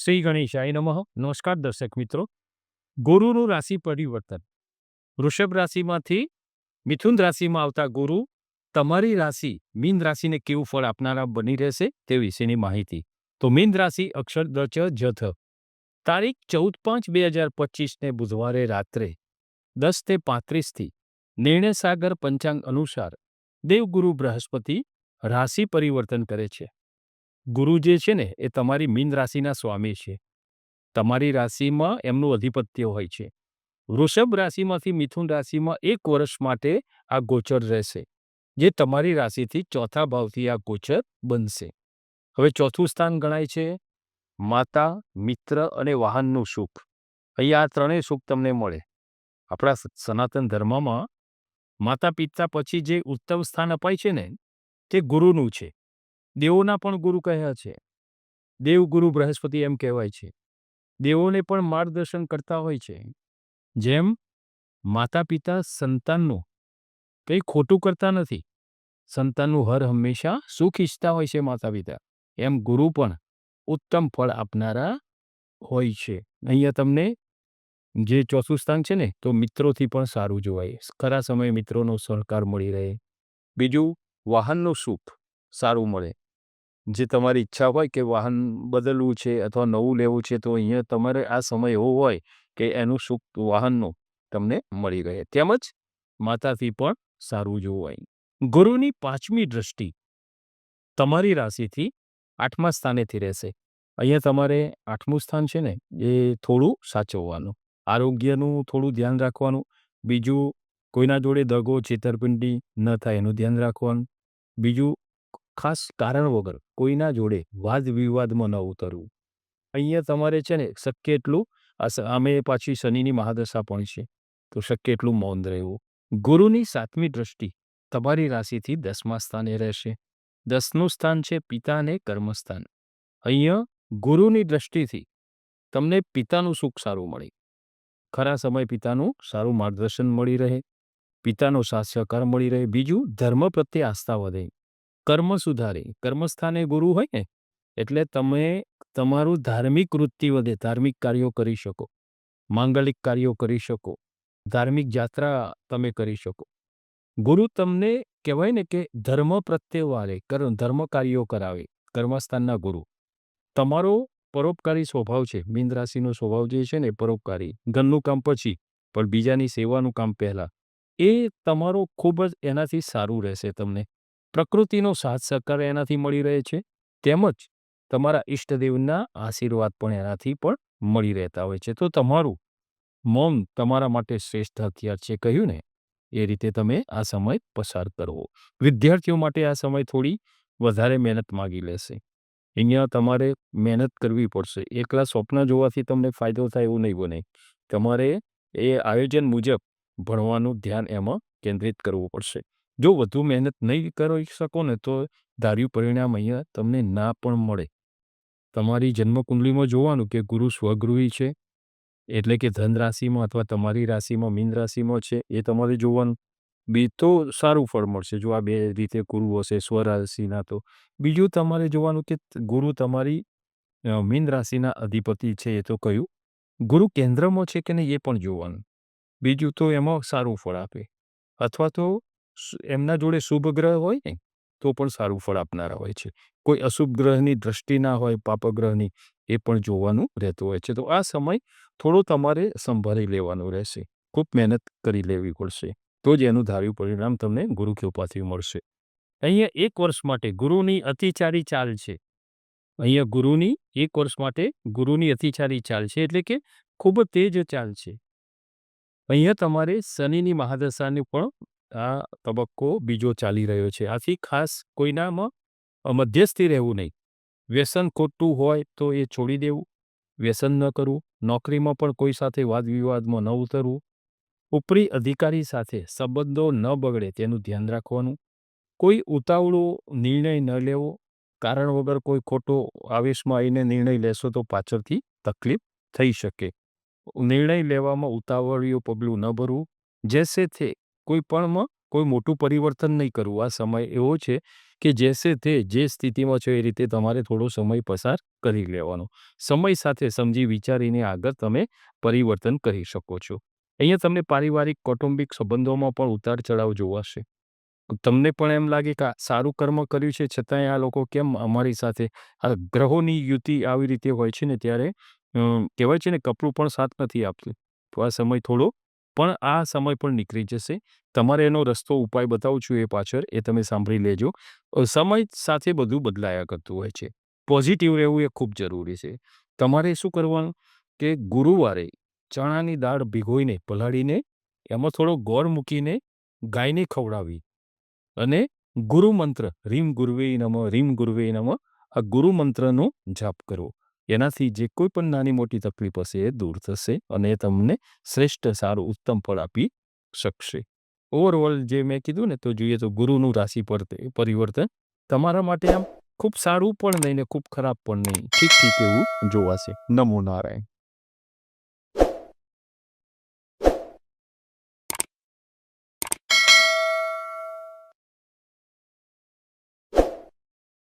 શ્રી ગણેશાય નમઃ. નમસ્કાર દર્શક મિત્રો. ગુરુનું રાશિ પરિવર્તન. વૃષભ રાશિમાંથી મિથુન રાશિમાં આવતા ગુરુ તમારી રાશિ મીન રાશિને કેવું ફળ આપનારા બની રહેશે તે વિશેની માહિતી. તો મીન રાશિ અક્ષર દ ચ જ થ. તારીખ 14/5/2025 ને બુધવારે રાત્રે 10:35 નિર્ણય સાગર પંચાંગ અનુસાર દેવગુરુ બૃહસ્પતિ રાશિ પરિવર્તન કરે છે. ગુરુ જે છે ને એ તમારી મીન રાશિના સ્વામી છે. તમારી રાશિમાં એમનું અધિપત્ય હોય છે. વૃષભ રાશિમાંથી મિથુન રાશિમાં 1 વર્ષ માટે આ ગોચર રહેશે, જે તમારી રાશિથી ચોથા ભાવથી આ ગોચર બનશે. હવે ચોથું સ્થાન ગણાય છે માતા, મિત્ર અને વાહનનું સુખ. અહીંયા આ ત્રણેય સુખ તમને મળે. આપણા સનાતન ધર્મમાં માતા પિતા પછી જે ઉત્તમ સ્થાન અપાય છે ને તે ગુરુનું છે. દેવોના પણ ગુરુ કહ્યા છે. દેવગુરુ બૃહસ્પતિ એમ કહેવાય છે. દેવોને પણ માર્ગદર્શન કરતા હોય છે. જેમ માતા પિતા સંતાનનું કંઈ ખોટું કરતા નથી, સંતાનનું હર હંમેશા સુખ ઈચ્છતા હોય છે માતા પિતા, એમ ગુરુ પણ ઉત્તમ ફળ આપનારા હોય છે. અહીંયા તમને જે ચોથું સ્થાન છે ને તો મિત્રોથી પણ સારું જોવાય. ખરા સમયે મિત્રોનો સહકાર મળી રહે. બીજું, વાહનનું સુખ સારું મળે. જે તમારી ઈચ્છા હોય કે વાહન બદલવું છે અથવા નવું લેવું છે, તો અહીંયા તમારે આ સમય એવો હોય કે એનું સુખ વાહનનું તમને મળી રહે. તેમજ માતાથી પણ સારું જોવાય. ગુરુની 5મી દ્રષ્ટિ તમારી રાશિથી 8મા સ્થાનેથી રહેશે. અહીંયા તમારે 8મું સ્થાન છે ને એ થોડું સાચવવાનું, આરોગ્યનું થોડું ધ્યાન રાખવાનું. બીજું, કોઈના જોડે દગો છેતરપિંડી ન થાય એનું ધ્યાન રાખવાનું. બીજું, ખાસ કારણ વગર કોઈના જોડે વાદ વિવાદમાં ન ઉતરવું. અહીંયા તમારે છે ને શક્ય એટલું આમે પાછી શનિની મહાદશા પણ છે, તો શક્ય એટલું મૌન રહેવું. ગુરુની 7મી દ્રષ્ટિ તમારી રાશિથી 10મા સ્થાને રહેશે. 10નું સ્થાન છે પિતા અને કર્મસ્થાન. અહીંયા ગુરુની દ્રષ્ટિથી તમને પિતાનું સુખ સારું મળે. ખરા સમય પિતાનું સારું માર્ગદર્શન મળી રહે, પિતાનો સાથ સહકાર મળી રહે. બીજું, ધર્મ પ્રત્યે આસ્થા વધે, કર્મ સુધારે. કર્મસ્થાને ગુરુ હોય ને એટલે તમે તમારું ધાર્મિક વૃત્તિ વધે, ધાર્મિક કાર્યો કરી શકો, માંગલિક કાર્યો કરી શકો, ધાર્મિક યાત્રા તમે કરી શકો. ગુરુ તમને કહેવાય ને કે ધર્મ પ્રત્યે વાળે, ધર્મ કાર્યો કરાવે. કર્મસ્થાનના ગુરુ તમારો પરોપકારી સ્વભાવ છે. મીન રાશિનો સ્વભાવ જે છે ને પરોપકારી, ઘરનું કામ પછી પણ બીજાની સેવાનું કામ પહેલા, એ તમારો ખૂબ જ એનાથી સારું રહેશે. તમને પ્રકૃતિનો સાથ સહકાર એનાથી મળી રહે છે. તેમજ તમારા ઈષ્ટદેવના આશીર્વાદ પણ એનાથી પણ મળી રહેતા હોય છે. તો તમારું મૌન તમારા માટે શ્રેષ્ઠ હથિયાર છે. કહ્યું ને એ રીતે તમે આ સમય પસાર કરવો. વિદ્યાર્થીઓ માટે આ સમય થોડી વધારે મહેનત માગી લેશે. અહીંયા તમારે મહેનત કરવી પડશે. એકલા સ્વપ્ન જોવાથી તમને ફાયદો થાય એવું નહીં બને. તમારે એ આયોજન મુજબ ભણવાનું ધ્યાન એમાં કેન્દ્રિત કરવું પડશે. જો વધુ મહેનત નહીં કરી શકો ને તો ધાર્યું પરિણામ અહીંયા તમને ના પણ મળે. તમારી જન્મકુંડલીમાં જોવાનું કે ગુરુ સ્વગૃહી છે, એટલે કે ધન રાશિમાં અથવા તમારી રાશિમાં મીન રાશિમાં છે, એ તમારે જોવાનું. બી તો સારું ફળ મળશે જો આ બે રીતે ગુરુ હશે સ્વરાશિના. તો બીજું તમારે જોવાનું કે ગુરુ તમારી મીન રાશિના અધિપતિ છે, એ તો કયું ગુરુ કેન્દ્રમાં છે કે નહીં એ પણ જોવાનું. બીજું તો એમાં સારું ફળ આપે, અથવા તો એમના જોડે શુભ ગ્રહ હોય ને તો પણ સારું ફળ આપનારા હોય છે. કોઈ અશુભ ગ્રહની દ્રષ્ટિ ના હોય, પાપગ્રહની, એ પણ જોવાનું રહેતું હોય છે. તો આ સમય થોડો તમારે સંભાળી લેવાનું રહેશે. ખૂબ મહેનત કરી લેવી પડશે, તો જ એનું ધાર્યું પરિણામ તમને ગુરુ કૃપાથી મળશે. અહીંયા 1 વર્ષ માટે ગુરુની અતિચારી ચાલ છે. અહીંયા ગુરુની 1 વર્ષ માટે ગુરુની અતિચારી ચાલ છે, એટલે કે ખૂબ તેજ ચાલ છે. અહીંયા તમારે શનિની મહાદશાનું પણ આ તબક્કો બીજો ચાલી રહ્યો છે. આથી ખાસ કોઈનામાં મધ્યસ્થી રહેવું નહીં. વ્યસન ખોટું હોય તો એ છોડી દેવું, વ્યસન ન કરવું. નોકરીમાં પણ કોઈ સાથે વાદ વિવાદમાં ન ઉતરવું. ઉપરી અધિકારી સાથે સંબંધો ન બગડે તેનું ધ્યાન રાખવાનું. કોઈ ઉતાવળો નિર્ણય ન લેવો. કારણ વગર કોઈ ખોટો આવેશમાં આવીને નિર્ણય લેશો તો પાછળથી તકલીફ થઈ શકે. નિર્ણય લેવામાં ઉતાવળિયું પગલું ન ભરવું. જેસે તે કોઈ પણમાં કોઈ મોટું પરિવર્તન નહીં કરવું. આ સમય એવો છે કે જેસે તે જે સ્થિતિમાં છો એ રીતે તમારે થોડો સમય પસાર કરી લેવાનો. સમય સાથે સમજી વિચારીને આગળ તમે પરિવર્તન કરી શકો છો. અહીંયા તમને પારિવારિક, કૌટુંબિક સંબંધોમાં પણ ઉતાર-ચઢાવ જોવાશે. તમને પણ એમ લાગે કે આ સારું કર્મ કર્યું છે, છતાંય આ લોકો કેમ અમારી સાથે આ ગ્રહોની યુતિ આવી રીતે હોય છે ને ત્યારે કહેવાય છે ને કપડું પણ સાથ નથી આપતું. તો આ સમય થોડો પણ આ સમય પણ નીકળી જશે. તમારે એનો રસ્તો, ઉપાય બતાવું છું એ પાછળ, એ તમે સાંભળી લેજો. સમય સાથે બધું બદલાયા કરતું હોય છે. પોઝિટિવ રહેવું એ ખૂબ જરૂરી છે. તમારે શું કરવાનું કે ગુરુવારે ચણાની દાળ ભીગોઈને, પલાળીને એમાં થોડો ગોળ મૂકીને ગાયને ખવડાવવી અને ગુરુ મંત્ર રીમ ગુરુવે નમઃ, રીમ ગુરુવે નમઃ, આ ગુરુ મંત્રનો જાપ કરવો. એનાથી જે કોઈ પણ નાની મોટી તકલીફ હશે એ દૂર થશે અને એ તમને શ્રેષ્ઠ, સારું, ઉત્તમ ફળ આપી શકશે. ઓવરઓલ જે મેં કીધું ને, તો જોઈએ તો ગુરુનું રાશિ પરિવર્તન તમારા માટે આમ ખૂબ સારું પણ નહીં ને ખૂબ ખરાબ પણ નહીં, ઠીક ઠીક એવું જોવાશે. નમો નારાયણ.